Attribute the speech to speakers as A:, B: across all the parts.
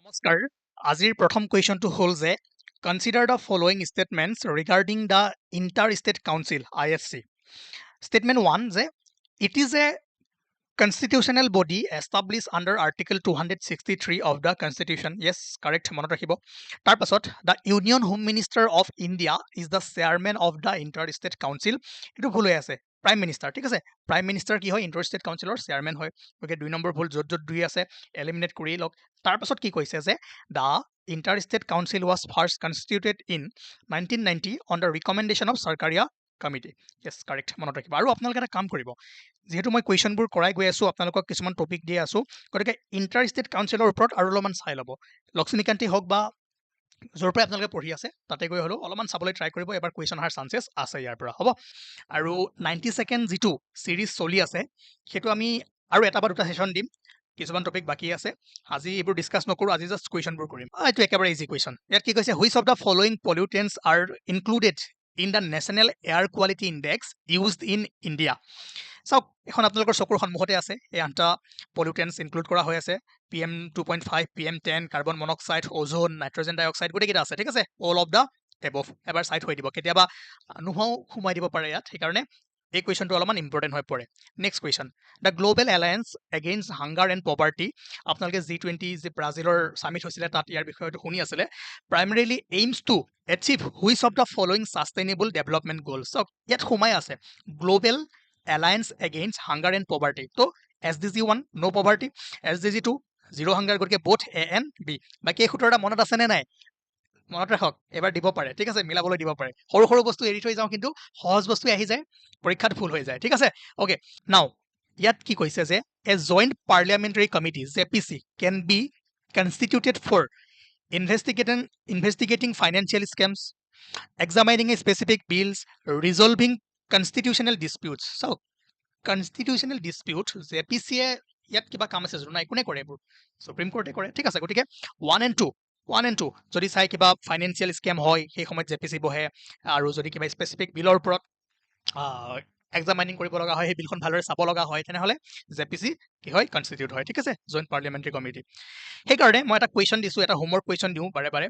A: নমস্কাৰ আজিৰ প্ৰথম কুৱেশ্যনটো হ'ল যে consider the following statements regarding the inter state council IFC statement 1 যে it is a constitutional body established under article 263 of the constitution yes correct মনত ৰাখিব তাৰ পাছত the union home minister of india is the chairman of the interstate council এটো ভুল হৈ আছে prime minister ঠিক আছে প্ৰাইম মিনিষ্টাৰ কি হয় ইণ্টাৰষ্টেট কাউন্সিলৰ চেয়াৰমেন হয় ওকে দুই নম্বৰ ভুল য'ত য'ত দুই আছে এলিমিনেট কৰি লওক তাৰ পাছত কি কৈছে যে the interstate council was first constituted in 1990 on the recommendation of sarkaria committee yes correct মনত ৰাখিব আৰু আপোনালোকে এটা কাম কৰিব যেহেতু মই কুৱেশ্যনবোৰ কৰাই গৈ আছো আপোনালোকক কিছুমান টপিক দি আছো গতিকে ইণ্টাৰ ষ্টেট কাউন্সিলৰ ওপৰত আৰু অলপমান চাই ল'ব লক্ষ্মীকান্তি হওক বা য'ৰ পৰা আপোনালোকে পঢ়ি আছে তাতে গৈ হ'লেও অলপমান চাবলৈ ট্ৰাই কৰিব এবাৰ কুৱেশ্যন অহাৰ চান্সেছ আছে ইয়াৰ পৰা হ'ব আৰু 92nd যিটো চিৰিজ চলি আছে সেইটো আমি আৰু এটা বা দুটা সেশ্যন দিম কিছুমান টপিক বাকি আছে আজি এইবোৰ ডিছকাছ নকৰোঁ আজি জাষ্ট কুৱেশ্যনবোৰ কৰিম এইটো একেবাৰে ইজি কুৱেশ্যন ইয়াত কি কৈছে which of the following pollutants are included in the National Air Quality Index used in India. চাওক এখন আপোনালোকৰ চকুৰ সন্মুখতে আছে এই আঠটা পলিউটেন্টছ ইনক্লুড কৰা হৈ আছে PM 2.5 PM 10 কাৰ্বন মনক্সাইড ওজন নাইট্ৰজেন ডাইঅক্সাইড গোটেইকেইটা আছে ঠিক আছে অল অফ দ্য এবভ এবাৰ চাইড হৈ দিব কেতিয়াবা নোহোৱাও সোমাই দিব পাৰে ইয়াত সেইকাৰণে এই কুৱেশ্যনটো অলপমান ইম্পৰ্টেণ্ট হৈ পৰে next question the global alliance against hunger and poverty আপোনালোকে G20 যি ব্ৰাজিলৰ চামিট হৈছিলে তাত ইয়াৰ বিষয়টো শুনি আছিলে primarily aims to achieve which of the following sustainable development goals so ইয়াত সোমাই আছে global alliance against hunger and poverty তো SDG 1 নো পভাৰ্টি SDG 2 জিৰ' হাংগাৰ গতিকে বোথ A and B বাকী এই সূত্ৰটা মনত আছে নে নাই মনত ৰাখক এবাৰ দিব পাৰে ঠিক আছে মিলাবলৈ দিব পাৰে সৰু সৰু বস্তু এৰি থৈ যাওঁ কিন্তু সহজ বস্তু আহি যায় পৰীক্ষাত ভুল হৈ যায় ঠিক আছে ওকে নাও ইয়াত কি কৈছে যে a joint parliamentary committee JPC can be constituted for investigating financial scams, examining specific bills, resolving constitutional disputes. So, constitutional dispute, JPC ইয়াত কিবা কাম আছে না একো কৰে এইবোৰ সুপ্ৰিম কোৰ্টে কৰে ঠিক আছে গতিকে 1 and 2 যদি চাই কিবা ফাইনেন্সিয়েল স্কেম হয় সেই সময়ত JPC বহে আৰু যদি কিবা স্পেচিফিক বিলৰ ওপৰত এক্সামাইনিং কৰিব লগা হয় সেই বিলখন ভালদৰে চাব লগা হয় তেনেহ'লে JPC কি হয় কনষ্টিটিউট হয় ঠিক আছে জইণ্ট পাৰ্লিয়ামেণ্টাৰী কমিটি সেইকাৰণে মই এটা কুৱেশ্যন দিছোঁ এটা হোমৱৰ্ক কুৱেশ্যন দিওঁ বাৰে বাৰে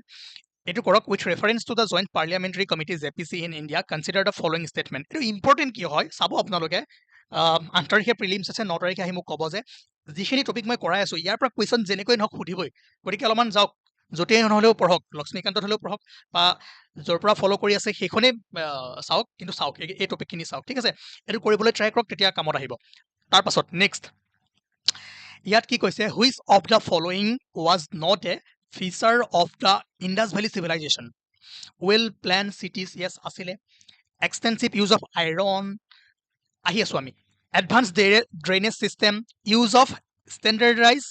A: এইটো কৰক with reference to the joint parliamentary committee JPC in India consider the following statement এইটো ইম্পৰ্টেণ্ট কি হয় চাব আপোনালোকে 8 তাৰিখে প্ৰিলিমছ আছে 9 তাৰিখে আহি মোক ক'ব যে যিখিনি টপিক মই কৰাই আছোঁ ইয়াৰ পৰা কুৱেশ্যন যেনেকৈ নহওক সুধিবই গতিকে অলপমান যাওক য'তেই নহ'লেও পঢ়ক লক্ষ্মীকান্তত হ'লেও পঢ়ক বা য'ৰ পৰা ফ'ল' কৰি আছে সেইখনেই চাওক কিন্তু চাওক এই টপিকখিনি চাওক ঠিক আছে এইটো কৰিবলৈ ট্ৰাই কৰক তেতিয়া কামত আহিব তাৰপাছত নেক্সট ইয়াত কি কৈছে which of the following was not a feature of the Indus valley civilisation well planned cities yes আছিলে এক্সটেনচিভ ইউজ অফ আইৰণ আহি আছোঁ আমি advance drainage system use of standardize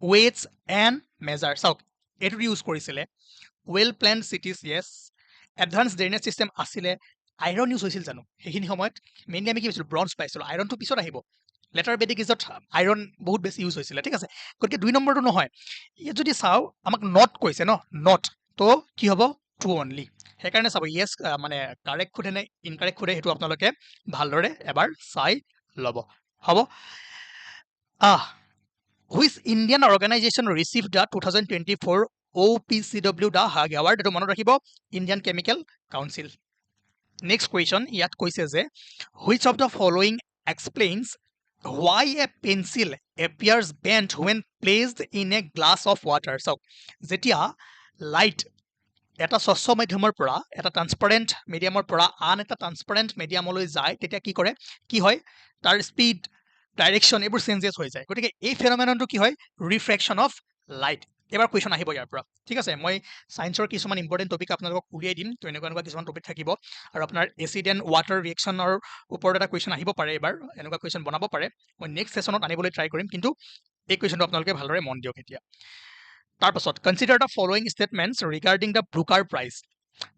A: weights and measure চাওক এইটো ইউজ কৰিছিলে well planned cities yes advance drainage system আছিলে iron use হৈছিল জানো সেইখিনি সময়ত মেইনলি আমি কি পাইছিলোঁ ব্ৰঞ্জ পাইছিলোঁ আইৰণটো পিছত আহিব লেটাৰ বেদিক ইজত আইৰণ বহুত বেছি ইউজ হৈছিলে ঠিক আছে গতিকে 2 নম্বৰটো নহয় ইয়াত যদি চাওঁ আমাক নট কৈছে ন নট তো কি হ'ব ট্ৰু অনলি সেইকাৰণে চাব য়েছ মানে কাৰেক্ট সোধে নে ইনকাৰেক্ট সোধে সেইটো আপোনালোকে ভালদৰে এবাৰ চাই ল'ব হ'ব which Indian organisation received the 2024 OPCW the Hague award এইটো মনত ৰাখিব Indian Chemical Council next question ইয়াত কৈছে যে which of the following explains why a pencil appears bent when placed in a glass of water চাওক যেতিয়া light এটা স্বচ্ছ মাধ্যমৰ পৰা এটা ট্ৰান্সপাৰেণ্ট মিডিয়ামৰ পৰা আন এটা ট্ৰান্সপাৰেণ্ট মিডিয়ামলৈ যায় তেতিয়া কি কৰে কি হয় তাৰ স্পীড ডাইৰেকশ্যন এইবোৰ চেঞ্জেছ হৈ যায় গতিকে এই ফেন'মেননটো কি হয় ৰিফ্ৰেকশ্যন অফ লাইট এবাৰ কুৱেশ্যন আহিব ইয়াৰ পৰা ঠিক আছে মই ছায়েন্সৰ কিছুমান ইম্পৰ্টেণ্ট টপিক আপোনালোকক উলিয়াই দিম তো এনেকুৱা কিছুমান টপিক থাকিব আৰু আপোনাৰ এচিড এণ্ড ৱাটাৰ ৰিয়েকশ্যনৰ ওপৰত এটা কুৱেশ্যন আহিব পাৰে এবাৰ এনেকুৱা কুৱেশ্যন বনাব পাৰে মই নেক্সট ছেশ্যনত আনিবলৈ ট্ৰাই কৰিম কিন্তু এই কুৱেশ্যনটো আপোনালোকে ভালদৰে মন দিয়ক এতিয়া তাৰপাছত consider the following statements regarding the Booker Prize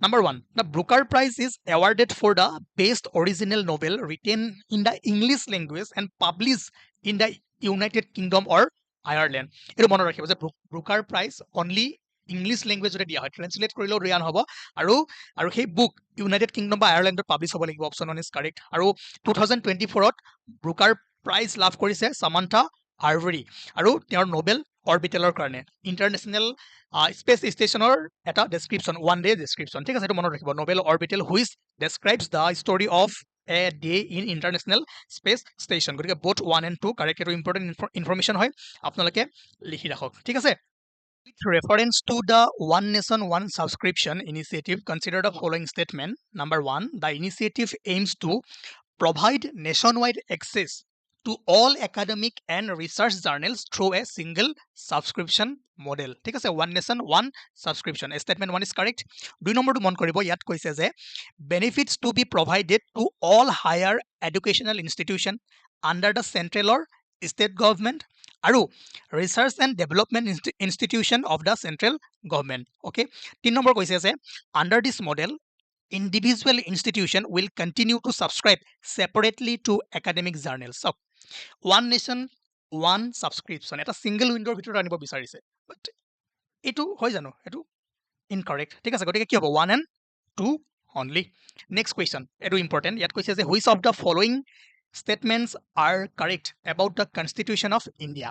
A: Number 1, the Booker Prize is awarded for the best original novel written in the English language and published in the United Kingdom or Ireland. এইটো মনত ৰাখিব যে ব্ৰুকাৰ prize only English লেংগুৱেজতে দিয়া হয় translate কৰিলেও ৰিয়ান হ'ব আৰু সেই বুক ইউনাইটেড কিংডম বা আয়াৰলেণ্ডত পাব্লিছ হ'ব লাগিব অপশ্যন 1 ইজ কাৰেক্ট আৰু 2024ত ব্ৰুকাৰ প্ৰাইজ লাভ কৰিছে সামান্থা আৰ্ভাৰী আৰু তেওঁৰ নবেল অৰবিটেলৰ কাৰণে ইণ্টাৰনেশ্যনেল স্পেচ ষ্টেচনৰ এটা ডেছক্ৰিপশ্যন 1 ডে ডেছক্ৰিপশ্যন ঠিক আছে এইটো মনত ৰাখিব novel Orbital which describes the story of a day in international space station গতিকে বোথ 1 and 2 কাৰেক্ট এইটো ইম্পৰ্টেণ্ট ইনফৰমেশ্যন হয় আপোনালোকে লিখি ৰাখক ঠিক আছে With reference to the One Nation One Subscription initiative, consider the following statement. Number 1, the initiative aims to provide nationwide access to all academic and research journals through a single subscription model. ঠিক আছে One Nation One Subscription. Statement 1 is correct. 2 নম্বৰটো মন কৰিব ইয়াত কৈছে যে benefits to be provided to all higher educational institution under the central or state government আৰু research and development institution of the central government. Okay. 3 number কৈছে যে under this model individual institution will continue to subscribe separately to academic journals. So, One Nation One Subscription এটা single window ভিতৰত আনিব বিচাৰিছে but এটো হয় জানো এটো incorrect ঠিক আছে গতিকে কি হ'ব 1 and 2 only. Next question এটো important ইয়াত কৈছে যে which of the following statements are correct about the Constitution of India?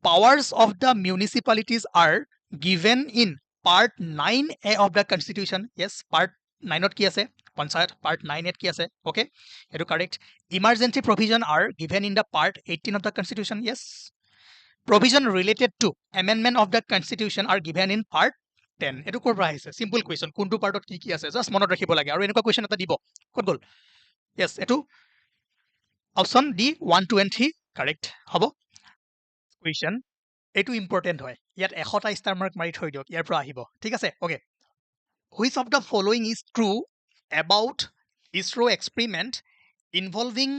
A: Powers of the municipalities are given in part 9A of the Constitution. Yes, part 9 কি আছে panchayat part 9 কি আছে okay এটো correct. Emergency provision are given in the part 18 of the Constitution. Yes. Provision related to amendment of the Constitution are given in part 10. এটো ক'ৰ পৰা আহিছে simple question কোনটো পাৰ্টত কি আছে জাস্ট মনত ৰাখিব লাগে আৰু এনেকুৱা question এটা দিব ক'ত গ'ল yes এটো অপচন ডি 1 2 and 3 correct হ'ব question এটো ইম্পৰ্টেন্ট হয় ইয়াত 100টা ষ্টাৰ মাৰ্ক মাৰি থৈ দিয়ক ইয়াৰ পৰা আহিব ঠিক আছে okay which of the following is true about ISRO experiment involving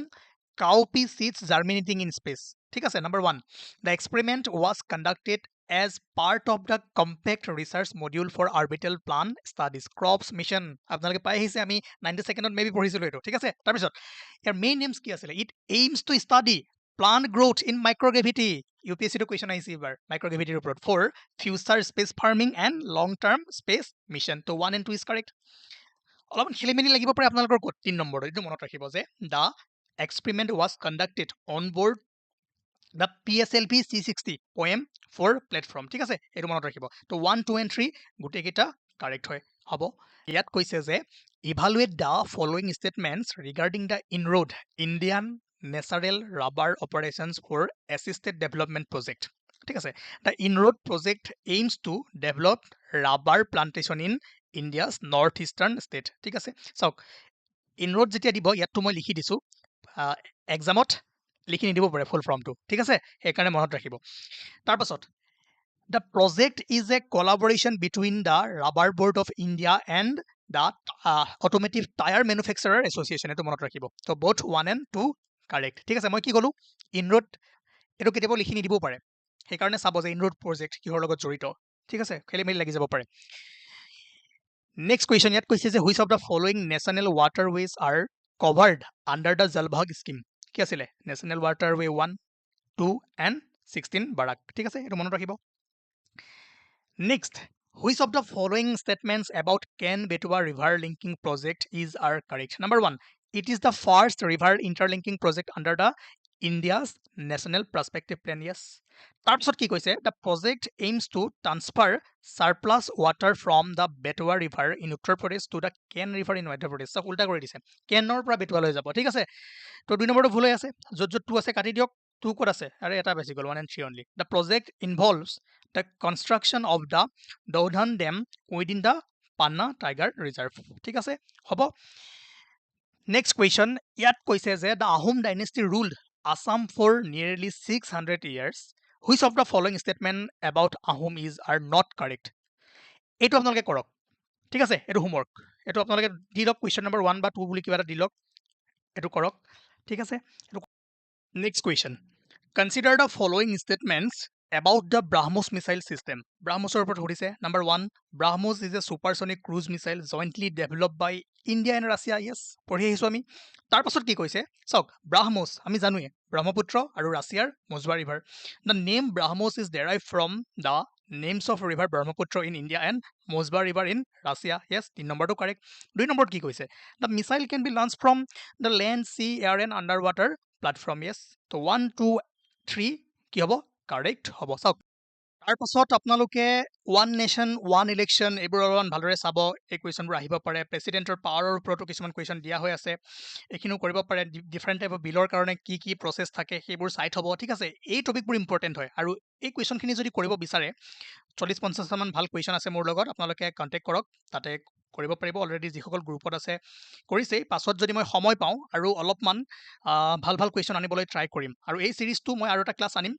A: cowpea seeds germinating in space ঠিক আছে number 1 the experiment was conducted as part of the compact research module for orbital plan studies crops mission আপোনালোকে পাই আহিছে আমি 90 সেকেন্ডত maybe পঢ়িছিলো এটো ঠিক আছে তাৰ পিছত ইয়াৰ মেইন নেমস কি আছিল it aims to study plant growth in microgravity UPSC to question আহিছে এবাৰ microgravity report for future space farming and long term space mission to 1 and 2 is correct অলপমান খেলিমেলি লাগিব পাৰে আপোনালোকৰ ক'ত 3 নম্বৰটো এইটো মনত ৰাখিব যে the experiment was conducted on board the PSLV C60 POEM4 platform ঠিক আছে এইটো মনত ৰাখিব তো 1 2 and 3 গুটেই কেইটা কাৰেক্ট হয় হ'ব ইয়াত কৈছে যে evaluate the following statements regarding the inroad Indian natural rubber operations for assisted development project ঠিক আছে the inroad project aims to develop rubber plantation in India's northeastern state ঠিক আছে চাওক inroad যেতিয়া দিব ইয়াত মই লিখি দিছো এক্সামত লিখি নিদিব পাৰে ফুল ফৰ্মটো ঠিক আছে এই কাৰণে মনত ৰাখিব তাৰ পাছত the project is a collaboration between the Rubber Board of India and the Automotive Tire Manufacturer Association এটো মনত ৰাখিব তো both 1 and 2 correct ঠিক আছে মই কি কলো inroad এটো কেতিয়াবা লিখি নিদিব পাৰে সেই কাৰণে চাব যে inroad project কিহৰ লগত জড়িত ঠিক আছে খেলি মেলি লাগি যাব পাৰে next question ইয়াত কৈছে যে which of the following national waterways are covered under the Jal Bhag scheme কি আছিল national waterway 1 2 and 16 barak ঠিক আছে এটো মনত ৰাখিব next which of the following statements about Ken Betwa river linking project are correct number 1 it is the first river interlinking project under the India's national prospective plan yes তাৰপিছত কি কৈছে the project aims to transfer surplus water from the Betwa river in Uttar Pradesh to the Ken river in Madhya Pradesh সব উল্টা কৰি দিছে কেনৰ পৰা বেটুৱা লৈ যাব ঠিক আছে তো 2 নম্বৰটো ভুল হৈ আছে যত 2 আছে কাটি দিয়ক 2 ক'ত আছে আৰে এটা বেছি গল 1 and 3 only the project involves the construction of the Dodhan Dam within the Panna Tiger Reserve ঠিক আছে হ'ব next question ইয়াত কৈছে যে the Ahom dynasty ruled Assam for nearly 600 years which of the following statement about Ahom are not correct এটো আপোনালোকে কৰক ঠিক আছে এটো হোমৱৰ্ক এটো আপোনালোকে দি লওক question number 1 বা 2 বুলি কিবা এটা দি লওক এটো কৰক ঠিক আছে next question consider the following statements about the BrahMos missile system BrahMosৰ ওপৰত সুধিছে number 1 BrahMos is a supersonic cruise missile jointly developed by India and Russia yes পঢ়ি আহিছো আমি তাৰ পাছত কি কৈছে চাওক BrahMos আমি জানোয়ে ব্ৰহ্মপুত্ৰ আৰু ৰাছিয়াৰ মজৱা river the name BrahMos is derived from the names of river Brahmaputra in India and Mosba river in Russia yes 3 নম্বৰটো correct 2 নম্বৰত কি কৈছে the missile can be launched from the land sea air and underwater platform yes তো 1 2 3 কি হ'ব correct হ'ব চাওক তাৰ পাছত আপোনালোকে ওৱান নেশ্যন ওৱান ইলেকশ্যন এইবোৰ অলপমান ভালদৰে চাব। এই কুৱেশ্যনবোৰ আহিব পাৰে। প্ৰেচিডেণ্টৰ পাৱাৰৰ ওপৰতো কিছুমান কুৱেশ্যন দিয়া হৈ আছে, এইখিনিও কৰিব পাৰে। ডিফাৰেণ্ট টাইপ অফ বিলৰ কাৰণে কি কি প্ৰচেছ থাকে সেইবোৰ চাই থ'ব, ঠিক আছে। এই টপিকবোৰ ইম্পৰ্টেণ্ট হয়। আৰু এই কুৱেশ্যনখিনি যদি কৰিব বিচাৰে 40-50টামান ভাল কুৱেশ্যন আছে মোৰ লগত, আপোনালোকে কণ্টেক্ট কৰক, তাতে কৰিব পাৰিব। অলৰেডি যিসকল গ্ৰুপত আছে কৰিছেই। পাছত যদি মই সময় পাওঁ আৰু অলপমান ভাল ভাল কুৱেশ্যন আনিবলৈ ট্ৰাই কৰিম। আৰু এই ছিৰিজটো মই আৰু এটা ক্লাছ আনিম